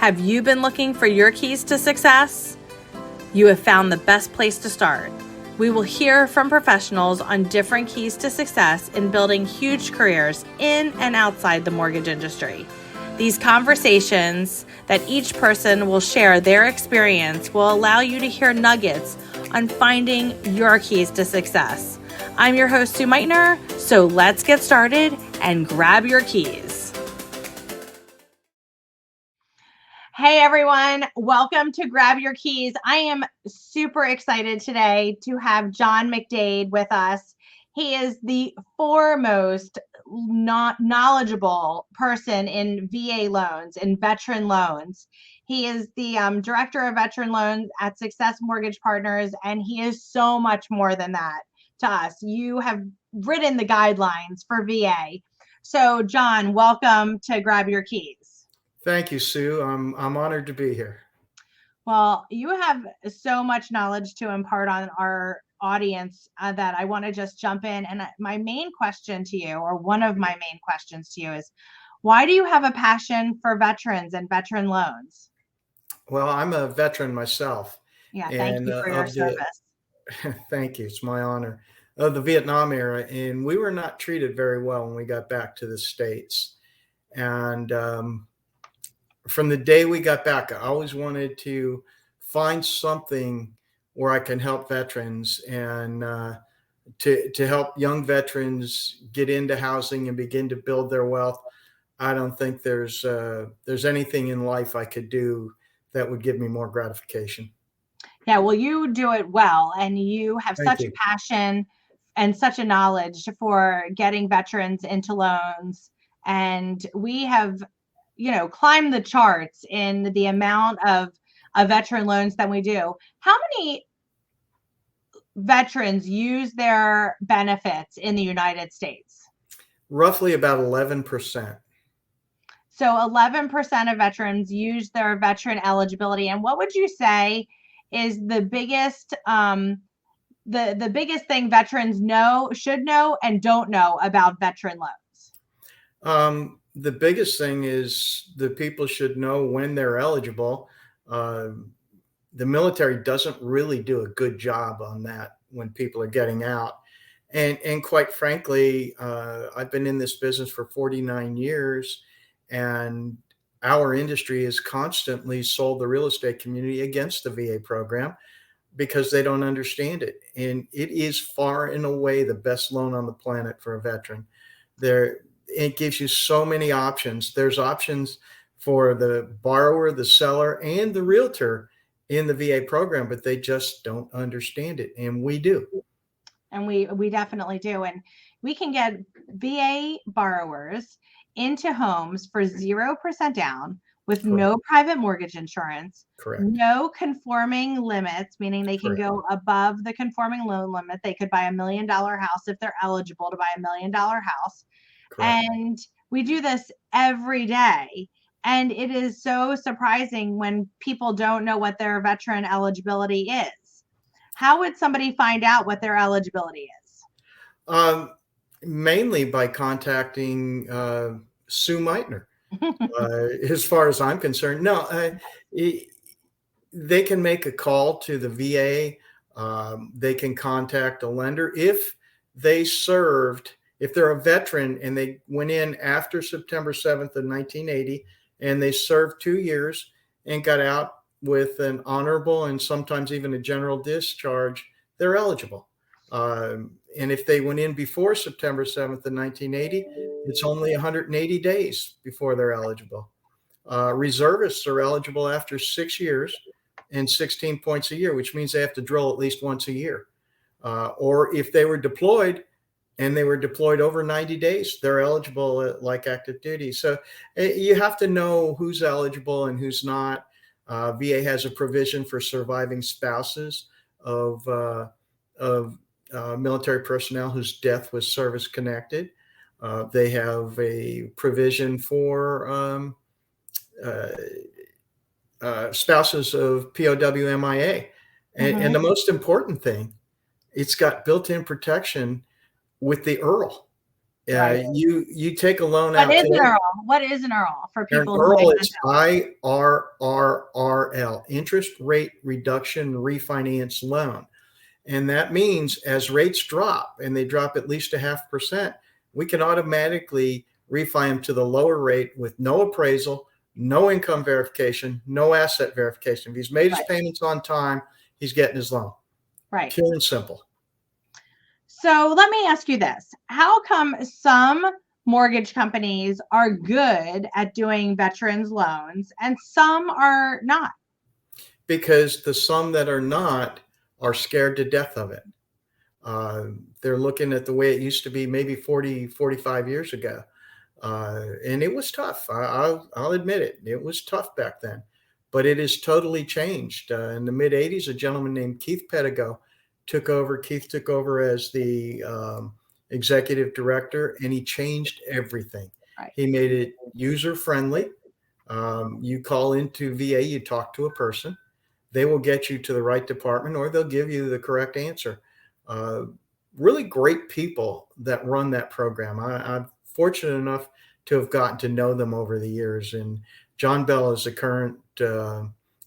Have you been looking for your keys to success? You have found the best place to start. We will hear from professionals on different keys to success in building huge careers in and outside the mortgage industry. These conversations that each person will share their experience will allow you to hear nuggets on finding your keys to success. I'm your host, SueMeitner, so let's get started and grab your keys. Hey everyone, welcome to Grab Your Keys. I am super excited today to have John McDade with us. He is the foremost knowledgeable person in VA loans and veteran loans. He is the director of veteran loans at Success Mortgage Partners, and he is so much more than that to us. You have written the guidelines for VA. So John, welcome to Grab Your Keys. Thank you, Sue. I'm honored to be here. Well, you have so much knowledge to impart on our audience that I want to just jump in. And my main question to you, or one of my main questions to you, is why do you have a passion for veterans and veteran loans? Well, I'm a veteran myself. Yeah, thank you for your service. Thank you. It's my honor. Of the Vietnam era, and we were not treated very well when we got back to the States. And from the day we got back, I always wanted to find something where I can help veterans and to help young veterans get into housing and begin to build their wealth. I don't think there's anything in life I could do that would give me more gratification. Yeah, well, you do it well, and you have such a passion and such a knowledge for getting veterans into loans. And we have climb the charts in the amount of veteran loans that we do. How many veterans use their benefits in the United States? Roughly about 11%. So 11% of veterans use their veteran eligibility. And what would you say is the biggest the biggest thing veterans should know and don't know about veteran loans? The biggest thing is that people should know when they're eligible. The military doesn't really do a good job on that when people are getting out. And quite frankly, I've been in this business for 49 years, and our industry has constantly sold the real estate community against the VA program because they don't understand it. And it is far and away the best loan on the planet for a veteran. It gives you so many options. There's options for the borrower, the seller, and the realtor in the VA program, but they just don't understand it. And we do. And we definitely do. And we can get VA borrowers into homes for 0% down with Correct. No private mortgage insurance, Correct. No conforming limits, meaning they can Correct. go above the conforming loan limit. They could buy $1 million house if they're eligible to buy $1 million house. Correct. And we do this every day. And it is so surprising when people don't know what their veteran eligibility is. How would somebody find out what their eligibility is? Mainly by contacting SueMeitner. As far as I'm concerned, no, they can make a call to the VA. They can contact a lender if they're a veteran and they went in after September 7th of 1980 and they served 2 years and got out with an honorable and sometimes even a general discharge, they're eligible. And if they went in before September 7th of 1980, it's only 180 days before they're eligible. Reservists are eligible after 6 years and 16 points a year, which means they have to drill at least once a year. Or if they were deployed, and they were deployed over 90 days, they're eligible like active duty. So you have to know who's eligible and who's not. VA has a provision for surviving spouses of military personnel whose death was service connected. They have a provision for spouses of POW MIA. And the most important thing, it's got built-in protection with the IRL. Right. You take a loan What out is an today. IRL? What is an IRL for An people who might IRL not is IRRRL, interest rate reduction refinance loan. And that means as rates drop and they drop at least 0.5%, we can automatically refi them to the lower rate with no appraisal, no income verification, no asset verification. If he's made his Right. payments on time, he's getting his loan. Right. Pure and simple. So let me ask you this. How come some mortgage companies are good at doing veterans loans and some are not? Because the some that are not are scared to death of it. They're looking at the way it used to be maybe 40, 45 years ago. And it was tough. I'll admit it. It was tough back then, but it has totally changed. In the mid 80s, a gentleman named Keith Pedigo took over. Keith took over as the executive director, and he changed everything. Right. He made it user friendly. You call into VA, you talk to a person. They will get you to the right department, or they'll give you the correct answer. Uh, Really great people that run that program. I'm fortunate enough to have gotten to know them over the years. And John Bell is the current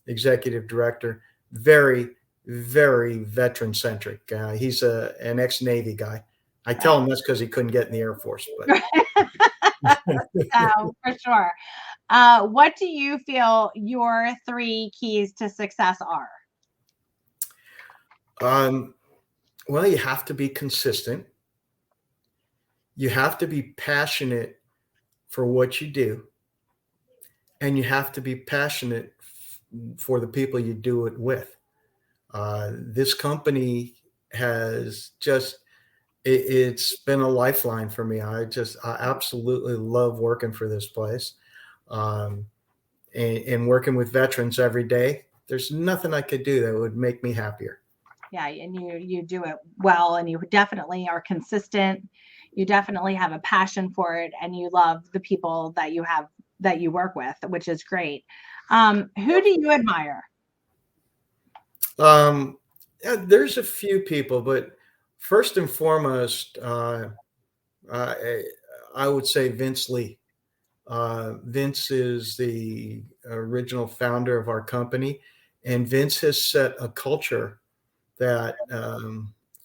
executive director. Very, very veteran centric. He's an ex Navy guy. I tell him that's because he couldn't get in the Air Force. But For sure. What do you feel your 3 keys to success are? Well, you have to be consistent. You have to be passionate for what you do. And you have to be passionate for the people you do it with. This company has just, it's been a lifeline for me. I absolutely love working for this place. Um, and working with veterans every day. There's nothing I could do that would make me happier. Yeah, and you do it well, and you definitely are consistent. You definitely have a passion for it, and you love the people that you work with, which is great. Who do you admire? There's a few people, but first and foremost, I, I would say Vince Lee. Vince is the original founder of our company, and Vince has set a culture that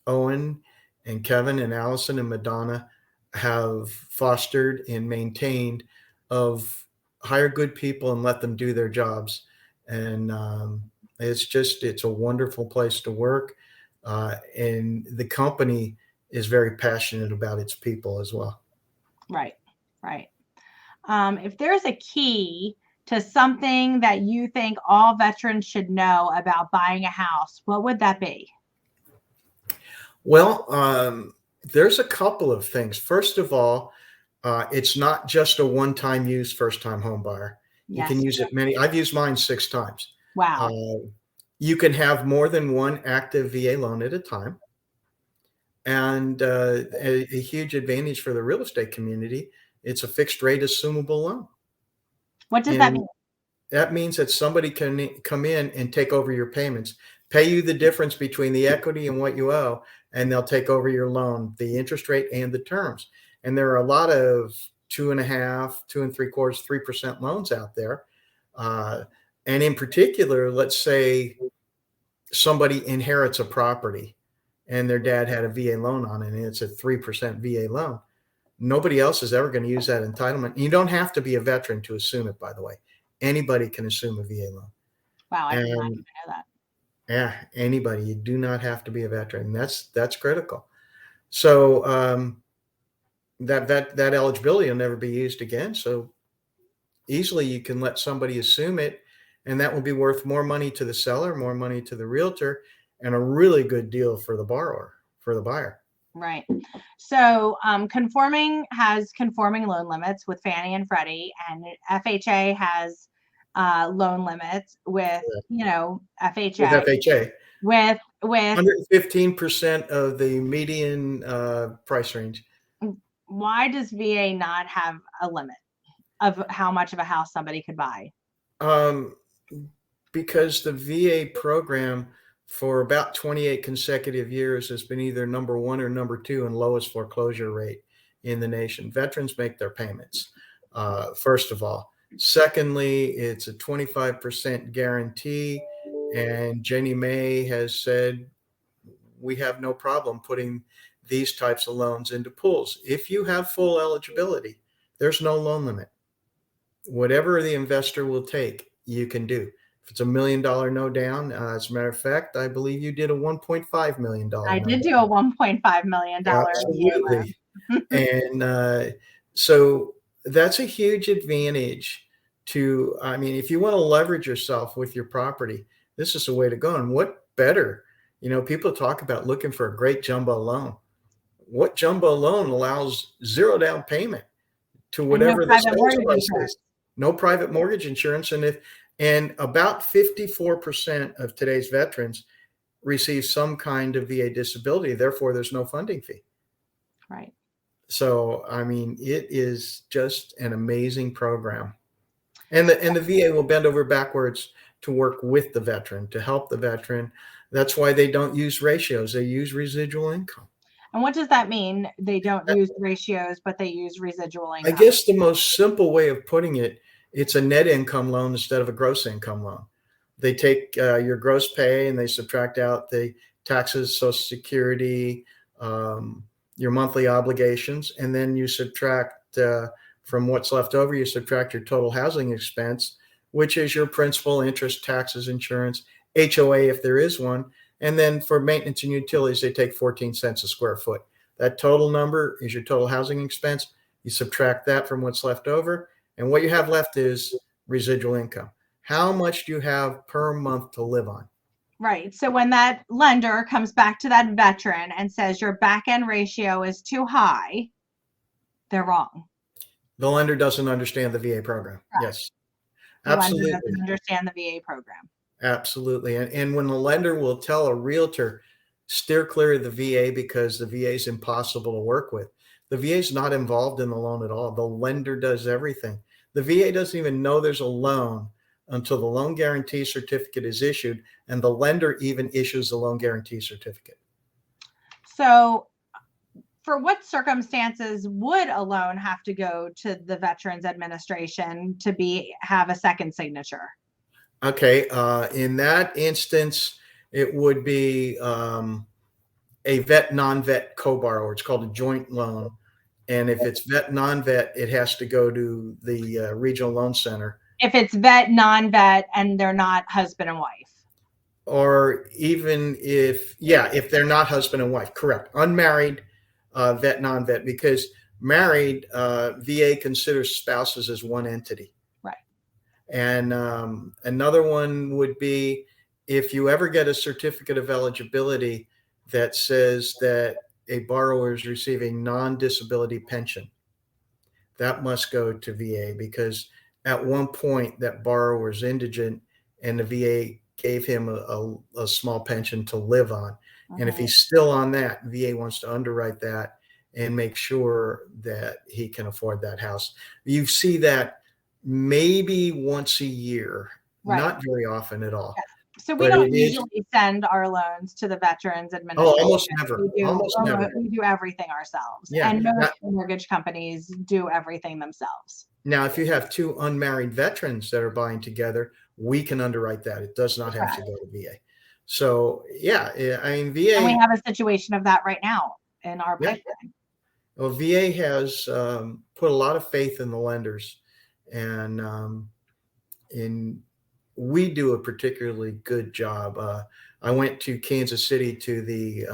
Owen and Kevin and Allison and Madonna have fostered and maintained of hire good people and let them do their jobs. And it's a wonderful place to work. And the company is very passionate about its people as well. Right, right. If there's a key to something that you think all veterans should know about buying a house, what would that be? Well, there's a couple of things. First of all, it's not just a one-time use first-time home buyer. You can Yes. use it I've used mine 6 times. Wow. You can have more than one active VA loan at a time. And a huge advantage for the real estate community, it's a fixed rate assumable loan. What does that And mean? that means that somebody can come in and take over your payments, pay you the difference between the equity and what you owe, and they'll take over your loan, the interest rate and the terms. And there are a lot of 2.5, 2.75, 3% loans out there. And in particular, let's say somebody inherits a property and their dad had a VA loan on it, and it's a 3% VA loan. Nobody else is ever going to use that entitlement. You don't have to be a veteran to assume it, by the way. Anybody can assume a VA loan. Wow, I did not And even know that. yeah, anybody. You do not have to be a veteran. That's critical. So that eligibility will never be used again. So easily you can let somebody assume it, and that will be worth more money to the seller, more money to the realtor, and a really good deal for the borrower, for the buyer. Right. So conforming has conforming loan limits with Fannie and Freddie, and FHA has loan limits with, With FHA FHA, with 115% of the median price range. why does VA not have a limit of how much of a house somebody could buy? Um, because the VA program for about 28 consecutive years has been either number 1 or number 2 in lowest foreclosure rate in the nation. Veterans make their payments, first of all. Secondly, it's a 25% guarantee. And Jenny Mae has said, we have no problem putting these types of loans into pools. If you have full eligibility, there's no loan limit. Whatever the investor will take, you can do. If it's $1 million no down, as a matter of fact, I believe you did a $1.5 million. I did do a $1.5 million. Absolutely. And so that's a huge advantage to, I mean, if you want to leverage yourself with your property, this is the way to go. And what better? You know, people talk about looking for a great jumbo loan. What jumbo loan allows zero down payment to whatever the sales price is? No private mortgage insurance. And about 54% of today's veterans receive some kind of VA disability. Therefore, there's no funding fee. Right. So, I mean, it is just an amazing program. And the VA will bend over backwards to work with the veteran, to help the veteran. That's why they don't use ratios. They use residual income. And what does that mean? They don't use ratios, but they use residual income. I guess the most simple way of putting it, it's a net income loan instead of a gross income loan. They take your gross pay and they subtract out the taxes, Social Security, your monthly obligations, and then you subtract from what's left over, you subtract your total housing expense, which is your principal, interest, taxes, insurance, HOA if there is one. And then for maintenance and utilities, they take 14 cents a square foot. That total number is your total housing expense. You subtract that from what's left over, and what you have left is residual income. How much do you have per month to live on? Right. So when that lender comes back to that veteran and says your back end ratio is too high, they're wrong. The lender doesn't understand the VA program. Right. Yes, absolutely. The lender doesn't understand the VA program. Absolutely. And when the lender will tell a realtor, steer clear of the VA because the VA is impossible to work with. The VA is not involved in the loan at all. The lender does everything. The VA doesn't even know there's a loan until the loan guarantee certificate is issued, and the lender even issues the loan guarantee certificate. So for what circumstances would a loan have to go to the Veterans Administration to have a second signature? Okay. In that instance, it would be a vet, non-vet co-borrower. It's called a joint loan. And if it's vet, non-vet, it has to go to the regional loan center. If it's vet, non-vet, and they're not husband and wife. Or even if they're not husband and wife, correct. Unmarried, vet, non-vet, because married, VA considers spouses as one entity. Right. And another one would be if you ever get a certificate of eligibility that says that a borrower is receiving non-disability pension, that must go to VA, because at one point that borrower is indigent and the VA gave him a small pension to live on. Okay. And if he's still on that, VA wants to underwrite that and make sure that he can afford that house. You see that maybe once a year, right. Not very often at all. Yes. So we don't usually send our loans to the Veterans Administration. Oh, almost never. Never. We do everything ourselves. Yeah, and most mortgage companies do everything themselves. Now, if you have two unmarried veterans that are buying together, we can underwrite that. It does not have to go to VA. So, yeah, I mean, VA. And we have a situation of that right now in our pipeline. Well, VA has put a lot of faith in the lenders, and we do a particularly good job. I went to Kansas City to the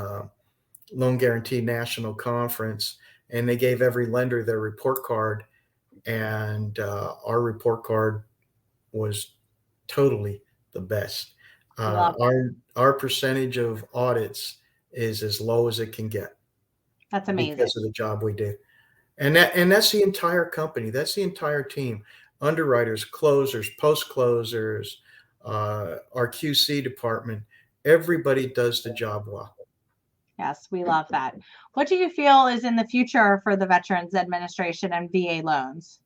Loan Guarantee National Conference, and they gave every lender their report card. And our report card was totally the best. Our percentage of audits is as low as it can get. That's amazing. Because of the job we do. And that's the entire company. That's the entire team. Underwriters, closers, post-closers, our QC department, everybody does the job well. Yes, we love that. What do you feel is in the future for the Veterans Administration and VA loans?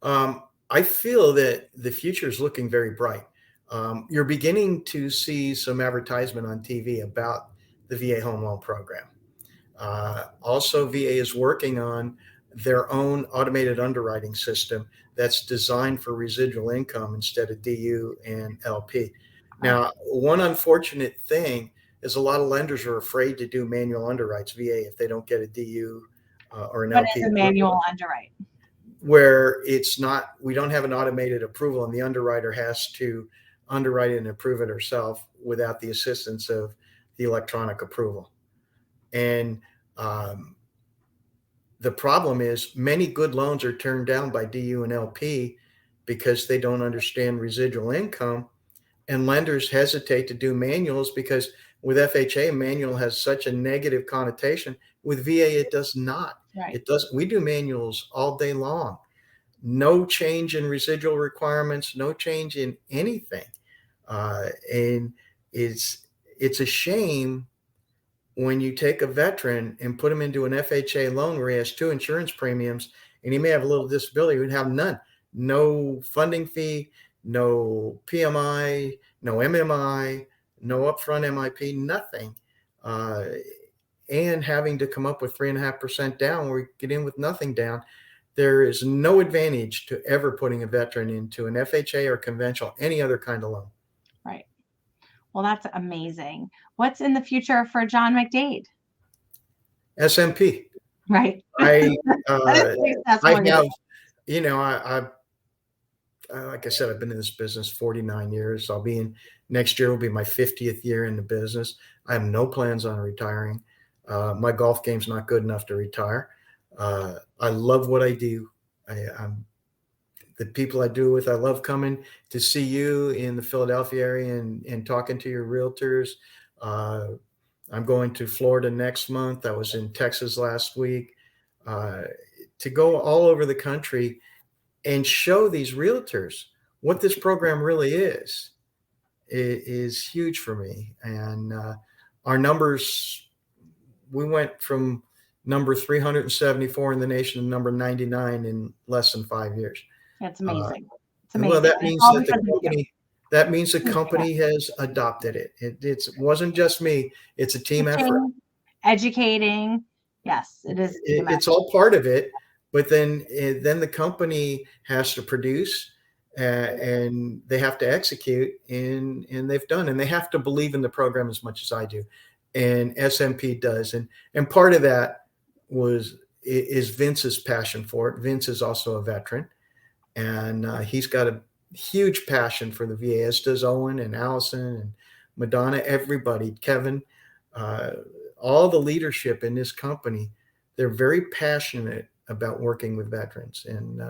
I feel that the future is looking very bright. You're beginning to see some advertisement on TV about the VA home loan program. Also, VA is working on their own automated underwriting system that's designed for residual income instead of DU and LP. Now, one unfortunate thing is a lot of lenders are afraid to do manual underwrites VA if they don't get a DU or an What LP is a approval, manual underwrite? where it's not, we don't have an automated approval and the underwriter has to underwrite it and approve it herself without the assistance of the electronic approval. And the problem is many good loans are turned down by DU and LP because they don't understand residual income, and lenders hesitate to do manuals because with FHA, manual has such a negative connotation. With VA, it does not. Right. It does. We do manuals all day long. No change in residual requirements, no change in anything. And it's a shame when you take a veteran and put him into an FHA loan where he has 2 insurance premiums and he may have a little disability, he would have none. No funding fee, no PMI, no MMI, no upfront MIP, nothing. And having to come up with 3.5% down where we get in with nothing down. There is no advantage to ever putting a veteran into an FHA or conventional, any other kind of loan. Right. Well, that's amazing. What's in the future for John McDade? SMP. Right. I I have, you know, I like I said, I've been in this business 49 years. Next year will be my 50th year in the business. I have no plans on retiring. My golf game's not good enough to retire. I love what I do. I'm the people I do with. I love coming to see you in the Philadelphia area and talking to your realtors. I'm going to Florida next month. I was in Texas last week. To go all over the country and show these realtors what this program really is huge for me. And our numbers, we went from number 374 in the nation to number 99 in less than 5 years. That's amazing. It's amazing. Well, that means the company has adopted it. It wasn't just me. It's a team effort. Educating. Yes, it is. It's all part of it. But then the company has to produce and they have to execute, and they've done, and they have to believe in the program as much as I do. And SMP does. And part of that is Vince's passion for it. Vince is also a veteran, and he's got a huge passion for the VA, as does Owen and Allison and Madonna, everybody, Kevin, all the leadership in this company. They're very passionate about working with veterans, and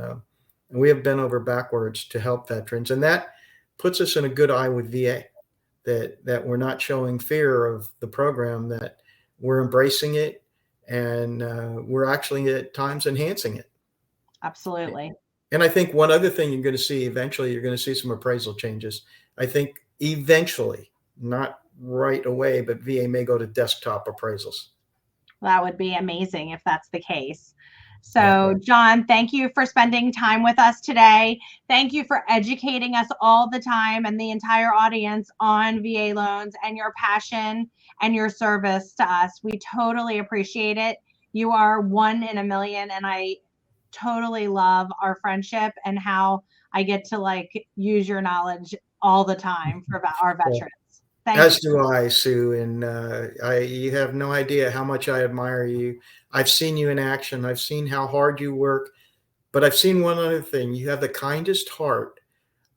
we have bent over backwards to help veterans, and that puts us in a good eye with VA, that we're not showing fear of the program, that we're embracing it, and we're actually at times enhancing it. Absolutely. And I think one other thing you're going to see eventually, you're going to see some appraisal changes. I think eventually, not right away, but VA may go to desktop appraisals. That would be amazing if that's the case. So, John, thank you for spending time with us today. Thank you for educating us all the time and the entire audience on VA loans and your passion and your service to us. We totally appreciate it. You are one in a million, and I totally love our friendship and how I get to use your knowledge all the time for our veterans. As do I, Sue, and you have no idea how much I admire you. I've seen you in action. I've seen how hard you work, but I've seen one other thing. You have the kindest heart.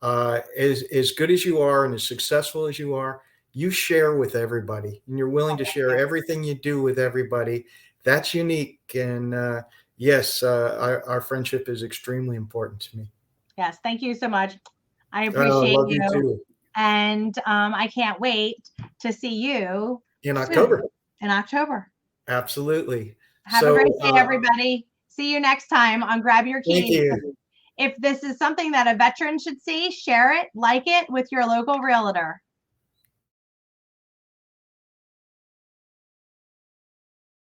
As good as you are and as successful as you are, you share with everybody, and you're willing to share everything you do with everybody. That's unique, and yes, our friendship is extremely important to me. Yes, thank you so much. I appreciate love you too. And I can't wait to see you in October. Absolutely. Have a great day, everybody. See you next time on Grab Your Keys. Thank you. If this is something that a veteran should see, share it, like it with your local realtor.